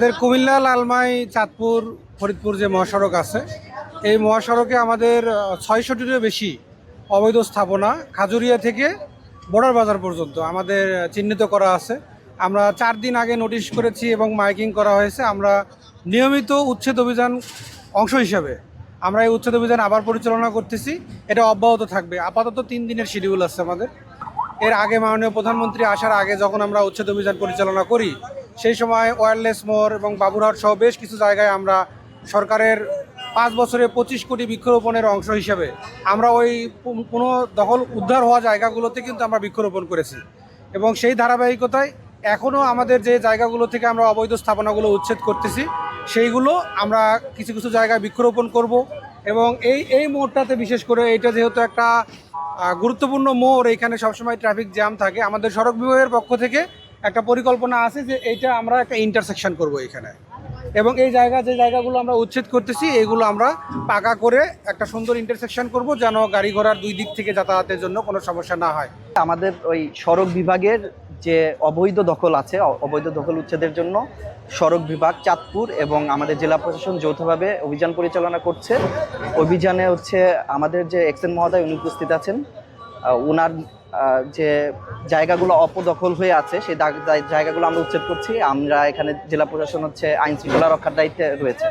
আমাদের কুমিল্লা লালমাই চাঁদপুর ফরিদপুর যে মহাসড়ক আছে, এই মহাসড়কে আমাদের ৬০০টিরও বেশি অবৈধ স্থাপনা খাজুরিয়া থেকে বর্ডার বাজার পর্যন্ত আমাদের চিহ্নিত করা আছে। আমরা ৪ দিন আগে নোটিশ করেছি এবং মাইকিং করা হয়েছে। আমরা নিয়মিত উচ্ছেদ অভিযান অংশ হিসাবে আমরা এই উচ্ছেদ অভিযান আবার পরিচালনা করতেছি। এটা অব্যাহত থাকবে। আপাতত ৩ দিনের শিডিউল আছে আমাদের। এর আগে মাননীয় প্রধানমন্ত্রী আসার আগে যখন আমরা উচ্ছেদ অভিযান পরিচালনা করি, সেই সময় ওয়্যারলেস মোড় এবং বাবুরহাট সহ বেশ কিছু জায়গায় আমরা সরকারের ৫ বছরে ২৫ কোটি বৃক্ষরোপণের অংশ হিসেবে আমরা ওই কোনো দখল উদ্ধার হওয়া জায়গাগুলোতে কিন্তু আমরা বৃক্ষরোপণ করেছি। এবং সেই ধারাবাহিকতায় এখনও আমাদের যে জায়গাগুলো থেকে আমরা অবৈধ স্থাপনাগুলো উচ্ছেদ করতেছি, সেইগুলো আমরা কিছু কিছু জায়গায় বৃক্ষরোপণ করব। এবং এই মোড়টাতে বিশেষ করে এইটা যেহেতু একটা গুরুত্বপূর্ণ মোড়, এইখানে সবসময় ট্রাফিক জ্যাম থাকে। আমাদের সড়ক বিভাগের পক্ষ থেকে একটা পরিকল্পনা আছে যে এইটা আমরা একটা ইন্টারসেকশন করব এখানে, এবং এই যে জায়গাগুলো আমরা উচ্ছেদ করতেছি এগুলো আমরা পাকা করে একটা সুন্দর ইন্টারসেকশন করব, যেন গাড়ি ঘোড়ার দুই দিক থেকে যাতায়াতের জন্য কোনো সমস্যা না হয়। আমাদের ওই সড়ক বিভাগের যে অবৈধ দখল আছে, অবৈধ দখল উচ্ছেদের জন্য সড়ক বিভাগ চাঁদপুর এবং আমাদের জেলা প্রশাসন যৌথভাবে অভিযান পরিচালনা করছে। অভিযানে আমাদের যে এক্সএন মহোদয় উনি উপস্থিত আছেন। ওনার যে জায়গাগুলো অপদখল হয়ে আছে সেই জায়গাগুলো আমরা উচ্ছেদ করছি। আমরা এখানে জেলা প্রশাসন আইন শৃঙ্খলা রক্ষার দায়িত্বে রয়েছে।